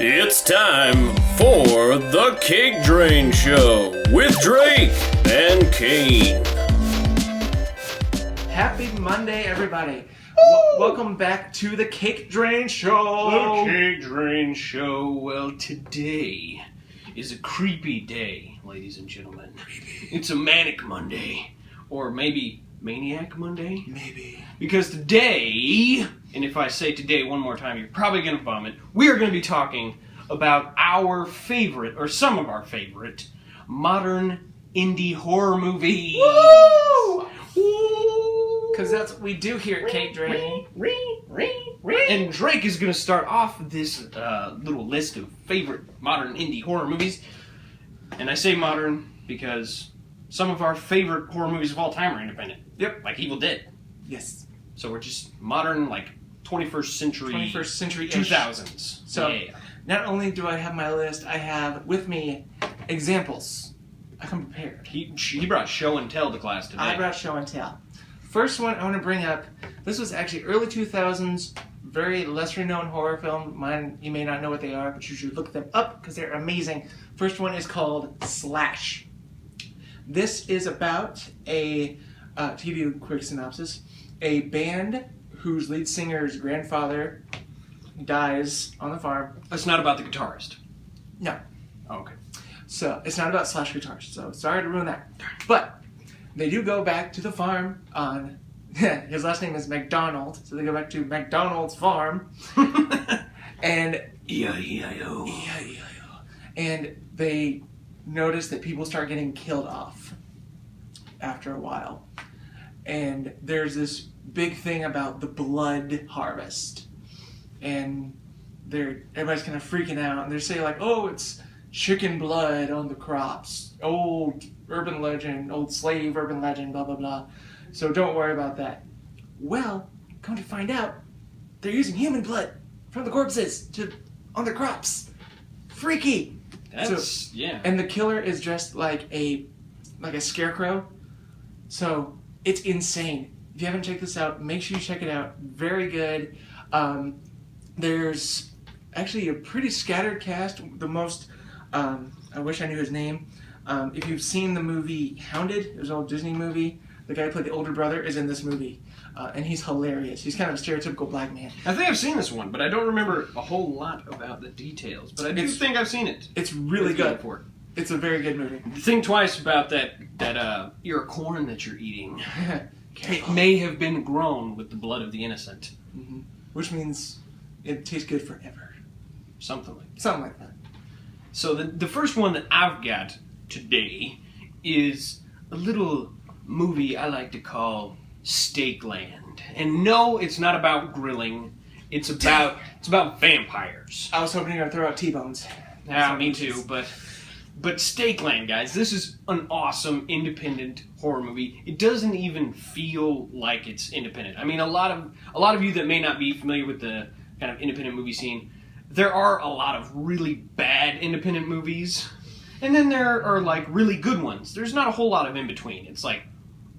It's time for the CakeDrain Show with Drake and Cain. Happy Monday, everybody. Welcome back to the CakeDrain Show. The CakeDrain Show. Well, today is a creepy day, ladies and gentlemen. It's a manic Monday. Or maybe Maniac Monday? Maybe. Because today, and if I say today one more time, you're probably going to vomit, we are going to be talking about our favorite, or some of our favorite, modern indie horror movies. Woo! Because that's what we do here at CakeDrain. And Drake is going to start off this little list of favorite modern indie horror movies. And I say modern because some of our favorite horror movies of all time are independent. Yep. Like Evil Dead. Yes. So we're just modern, like 21st century. 2000s. So yeah. Not only do I have my list, I have with me examples. I come prepared. He brought show and tell to class today. I brought show and tell. First one I want to bring up, this was actually early 2000s, very lesser known horror film. Mine, you may not know what they are, but you should look them up because they're amazing. First one is called Slash. This is about to give you a quick synopsis, a band whose lead singer's grandfather dies on the farm. It's not about the guitarist. No. Oh, okay. So it's not about Slash guitarist, so sorry to ruin that. But they do go back to the farm on, his last name is McDonald, so they go back to McDonald's farm. And E-I-E-I-O. E-I-E-I-O. And they notice that people start getting killed off after a while. And there's this big thing about the blood harvest. And everybody's kind of freaking out. And they're saying like, oh, it's chicken blood on the crops. Old urban legend, old slave urban legend, blah, blah, blah. So don't worry about that. Well, come to find out, they're using human blood from the corpses on their crops. Freaky. Yeah. And the killer is dressed like a scarecrow. So it's insane. If you haven't checked this out, make sure you check it out. Very good. There's actually a pretty scattered cast. The most, I wish I knew his name. If you've seen the movie Hounded, it was an old Disney movie. The guy who played the older brother is in this movie. And he's hilarious. He's kind of a stereotypical black man. I think I've seen this one, but I don't remember a whole lot about the details. But I do think I've seen it. It's really good. It's a very good movie. Think twice about that ear of corn that you're eating. It may have been grown with the blood of the innocent. Mm-hmm. Which means it tastes good forever. Something like that. So the first one that I've got today is a little movie I like to call Stakeland. And no, it's not about grilling. It's about vampires. I was hoping you were going to throw out T-bones. Yeah, me too, but Stakeland, guys, this is an awesome independent horror movie. It doesn't even feel like it's independent. I mean, a lot of you that may not be familiar with the kind of independent movie scene, there are a lot of really bad independent movies, and then there are like really good ones. There's not a whole lot of in between. It's like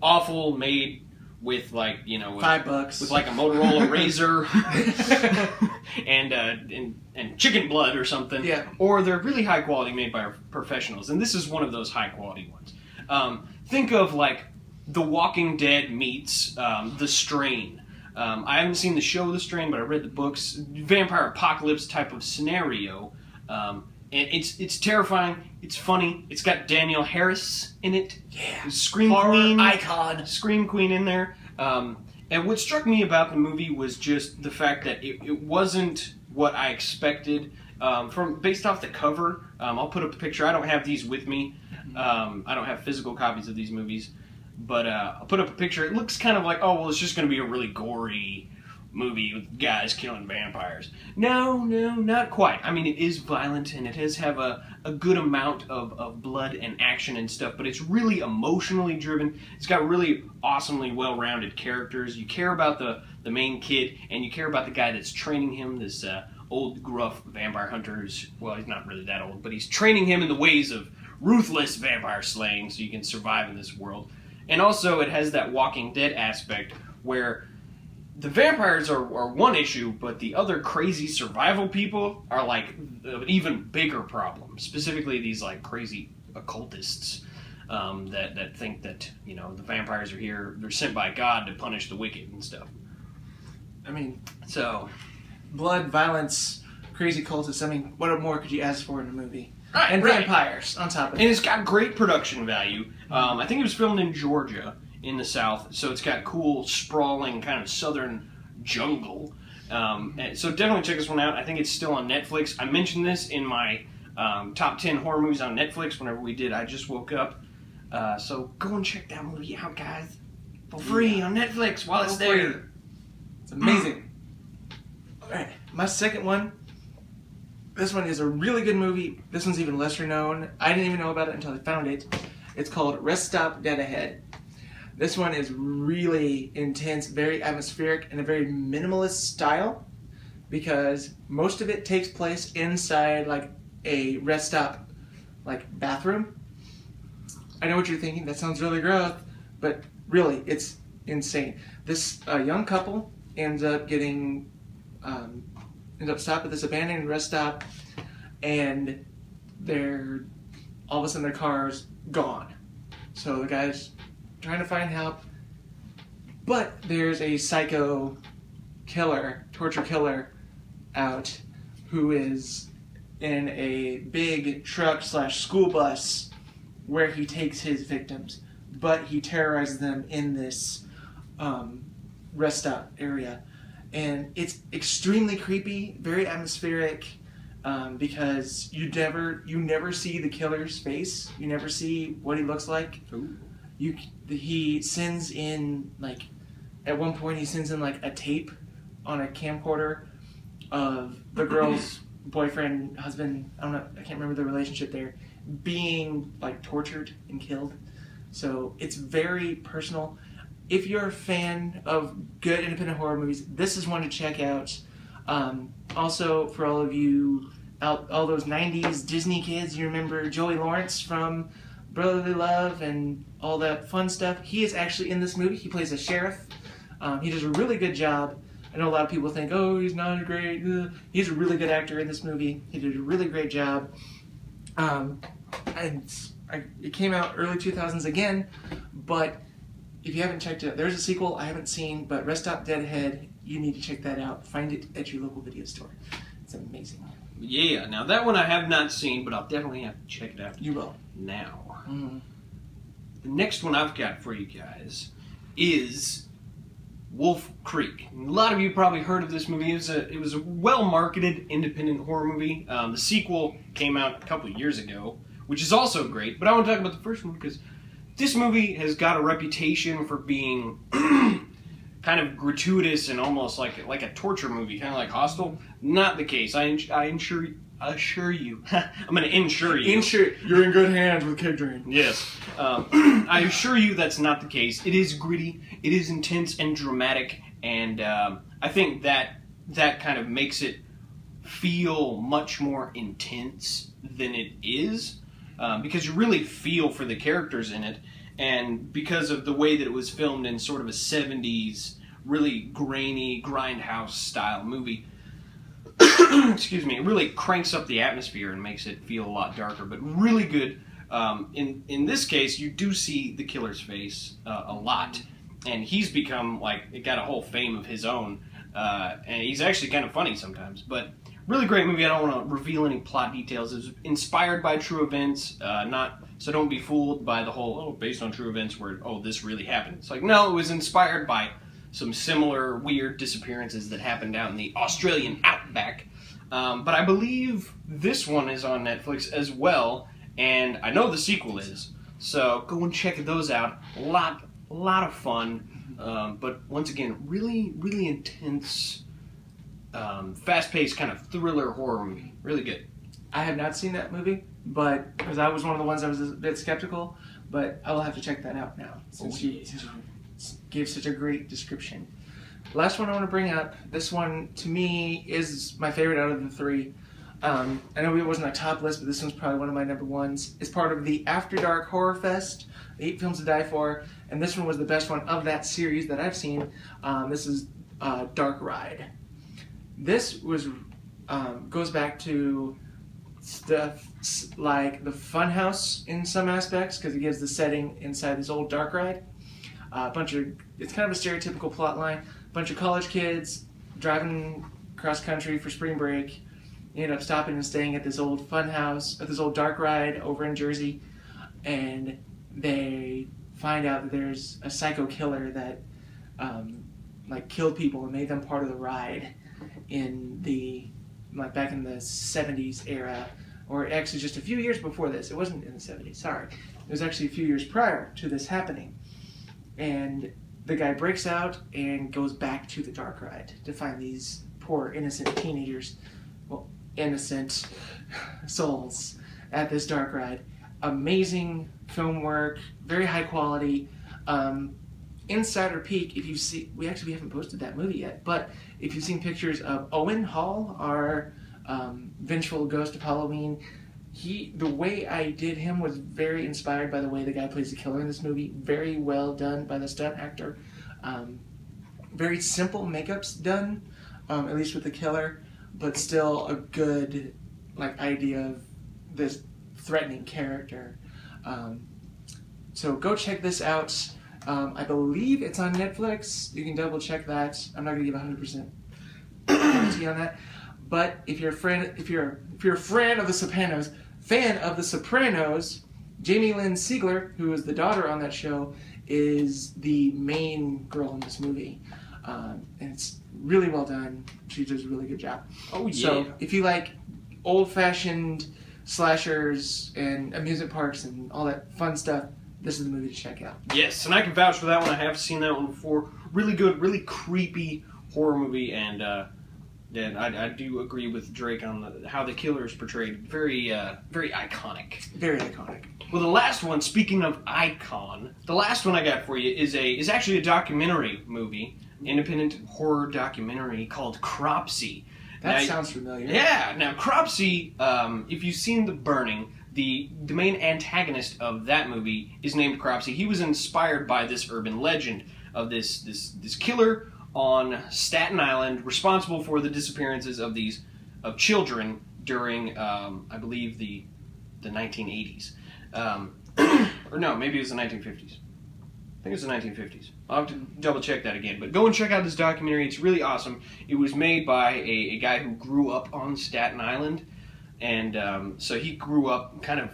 awful made with like, you know, $5 with like a Motorola Razor and chicken blood or something. Yeah. Or they're really high quality made by professionals, and this is one of those high quality ones. Think of like The Walking Dead meets The Strain. I haven't seen the show The Strain, but I read the books. Vampire apocalypse type of scenario. And it's terrifying. It's funny. It's got Danielle Harris in it. Yeah. Scream Horror Queen. icon. Scream Queen in there. And what struck me about the movie was just the fact that it wasn't what I expected. Based off the cover, I'll put up a picture. I don't have these with me. I don't have physical copies of these movies. But I'll put up a picture. It looks kind of like, oh, well, it's just going to be a really gory movie with guys killing vampires. No, not quite. I mean, it is violent, and it does have a good amount of blood and action and stuff, but it's really emotionally driven. It's got really awesomely well-rounded characters. You care about the main kid, and you care about the guy that's training him, this old, gruff vampire hunter. Well, he's not really that old, but he's training him in the ways of ruthless vampire slaying so you can survive in this world. And also, it has that Walking Dead aspect where the vampires are one issue, but the other crazy survival people are like an even bigger problem. Specifically, these like crazy occultists that think that the vampires are here. They're sent by God to punish the wicked and stuff. I mean, so blood, violence, crazy cultists. I mean, what more could you ask for in a movie? Right, and right. vampires on top of it. And it's got great production value. I think it was filmed in Georgia in the South, so it's got cool, sprawling, kind of southern jungle. And so definitely check this one out. I think it's still on Netflix. I mentioned this in my top 10 horror movies on Netflix whenever we did I Just Woke Up. So go and check that movie out, guys. For free on Netflix while it's there. It's amazing. Alright, my second one. This one is a really good movie. This one's even lesser known. I didn't even know about it until I found it. It's called Rest Stop Dead Ahead. This one is really intense, very atmospheric, and a very minimalist style because most of it takes place inside like a rest stop like bathroom. I know what you're thinking, that sounds really gross, but really, it's insane. This young couple ends up stopped at this abandoned rest stop, and they're all of a sudden their car's gone. So the guy's trying to find help, but there's a psycho killer, torture killer, out who is in a big truck / school bus where he takes his victims, but he terrorizes them in this rest stop area. And it's extremely creepy, very atmospheric, because you never see the killer's face. You never see what he looks like. Ooh. He sends in, like, at one point he sends in like a tape on a camcorder of the girl's boyfriend, husband, I can't remember the relationship there, being like tortured and killed. So it's very personal. If you're a fan of good independent horror movies, this is one to check out. Also, for all of you, all those 90s Disney kids, you remember Joey Lawrence from Brotherly Love and all that fun stuff. He is actually in this movie. He plays a sheriff. He does a really good job. I know a lot of people think, oh, he's not a great... He's a really good actor in this movie. He did a really great job. It came out early 2000s again, but if you haven't checked it out, there's a sequel I haven't seen, but Rest Stop Dead Ahead, you need to check that out. Find it at your local video store. It's amazing. Yeah, now that one I have not seen, but I'll definitely have to check it out. You will. Now. Mm-hmm. The next one I've got for you guys is Wolf Creek. A lot of you probably heard of this movie. It was a well-marketed independent horror movie. The sequel came out a couple of years ago, which is also great, but I want to talk about the first one because this movie has got a reputation for being kind of gratuitous and almost like a torture movie, kind of like Hostel. Not the case. I assure you. I'm going to insure you. You're in good hands with CakeDrain. Yes. I assure you that's not the case. It is gritty, it is intense and dramatic, and I think that kind of makes it feel much more intense than it is, because you really feel for the characters in it, and because of the way that it was filmed in sort of a 70s, really grainy, grindhouse style movie. Excuse me, it really cranks up the atmosphere and makes it feel a lot darker, but really good. In this case, you do see the killer's face a lot, and he's become, it got a whole fame of his own, and he's actually kind of funny sometimes, but really great movie. I don't want to reveal any plot details. It was inspired by true events, so don't be fooled by the whole, based on true events where, this really happened. It's like, no, it was inspired by some similar weird disappearances that happened out in the Australian outback. But I believe this one is on Netflix as well, and I know the sequel is. So go and check those out. A lot of fun, but once again, really, really intense, fast-paced kind of thriller horror movie. Really good. I have not seen that movie, but because I was one of the ones that was a bit skeptical, but I will have to check that out now since you gave such a great description. Last one I want to bring up, this one to me is my favorite out of the three. I know it wasn't a top list, but this one's probably one of my number ones. It's part of the After Dark Horror Fest, 8 Films to Die For, and this one was the best one of that series that I've seen. This is dark ride. This was goes back to stuff like the Funhouse in some aspects, because it gives the setting inside this old dark ride. It's kind of a stereotypical plot line. A bunch of college kids driving cross country for spring break. You end up stopping and staying at this old Funhouse, at this old dark ride over in Jersey, and they find out that there's a psycho killer that killed people and made them part of the ride in the back in the 70s era, or actually just a few years before this. It wasn't in the 70s, sorry. It was actually a few years prior to this happening. And the guy breaks out and goes back to the dark ride to find these poor innocent teenagers, well, innocent souls at this dark ride. Amazing film work, very high quality. Insider peek, if you see, we haven't posted that movie yet, but if you've seen pictures of Owen Hall, our vengeful ghost of Halloween, the way I did him was very inspired by the way the guy plays the killer in this movie. Very well done by the stunt actor. Very simple makeups done, at least with the killer, but still a good idea of this threatening character. So go check this out. I believe it's on Netflix. You can double check that. I'm not going to give 100% guarantee on that. But if you're a fan of The Sopranos, Jamie Lynn Sigler, who is the daughter on that show, is the main girl in this movie. And it's really well done. She does a really good job. Oh, yeah. So if you like old-fashioned slashers and amusement parks and all that fun stuff, this is the movie to check out. Yes, and I can vouch for that one. I have seen that one before. Really good, really creepy horror movie, and I do agree with Drake on how the killer is portrayed. Very iconic. Very iconic. Well, the last one, speaking of icon, the last one I got for you is actually a documentary movie, independent horror documentary called Cropsey. That sounds familiar. Yeah. Now, Cropsey, if you've seen The Burning, the main antagonist of that movie is named Cropsey. He was inspired by this urban legend of this killer on Staten Island, responsible for the disappearances of children during, I believe, the 1980s. Or no, maybe it was the 1950s. I think it was the 1950s. I'll have to double check that again. But go and check out this documentary. It's really awesome. It was made by a guy who grew up on Staten Island. And so he grew up kind of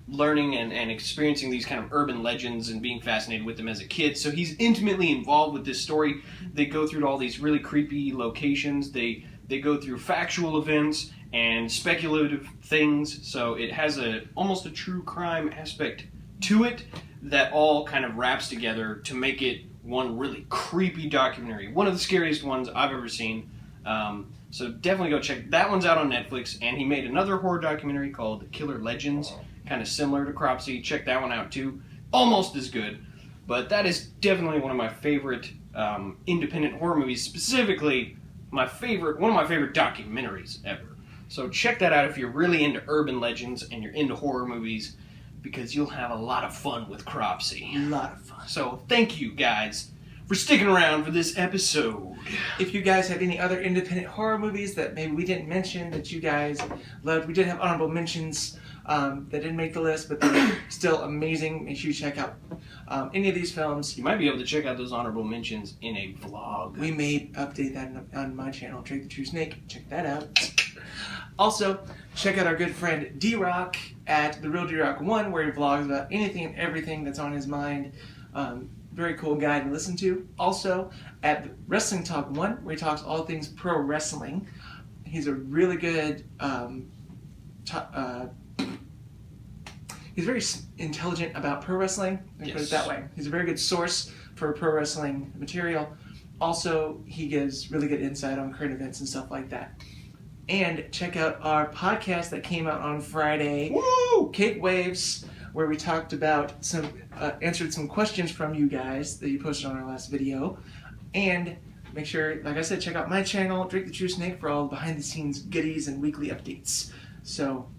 learning and experiencing these kind of urban legends and being fascinated with them as a kid. So he's intimately involved with this story. They go through all these really creepy locations. They go through factual events and speculative things. So it has almost a true crime aspect to it that all kind of wraps together to make it one really creepy documentary. One of the scariest ones I've ever seen. So definitely go check. That one's out on Netflix, and he made another horror documentary called Killer Legends, kind of similar to Cropsey. Check that one out too. Almost as good, but that is definitely one of my favorite independent horror movies. Specifically, one of my favorite documentaries ever. So check that out if you're really into urban legends and you're into horror movies, because you'll have a lot of fun with Cropsey. A lot of fun. So thank you guys for sticking around for this episode. If you guys have any other independent horror movies that maybe we didn't mention that you guys loved, we did have honorable mentions that didn't make the list, but they're still amazing. Make sure you check out any of these films. You might be able to check out those honorable mentions in a vlog. We may update that on my channel, Drake the True Snake. Check that out. Also, check out our good friend D-Rock at The Real D-Rock 1, where he vlogs about anything and everything that's on his mind. Very cool guy to listen to. Also, at Wrestling Talk 1, where he talks all things pro wrestling. He's a really good, he's very intelligent about pro wrestling. Let me put it that way. He's a very good source for pro wrestling material. Also, he gives really good insight on current events and stuff like that. And check out our podcast that came out on Friday, Woo! Cake Waves, where we talked about answered some questions from you guys that you posted on our last video. And make sure, like I said, check out my channel, Drake the True Snake, for all behind-the-scenes goodies and weekly updates. So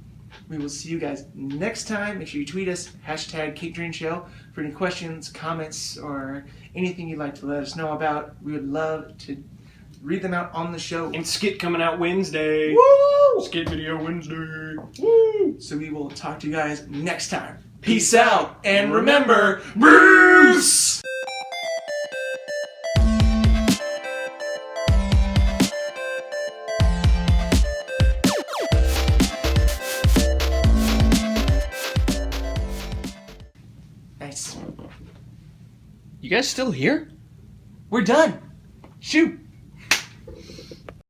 we will see you guys next time. Make sure you tweet us, #CakeDrain Show, for any questions, comments, or anything you'd like to let us know about. We would love to read them out on the show. And skit coming out Wednesday. Woo! Skit video Wednesday. Woo! So we will talk to you guys next time. Peace out, and remember, Bruce! Nice. You guys still here? We're done. Shoot.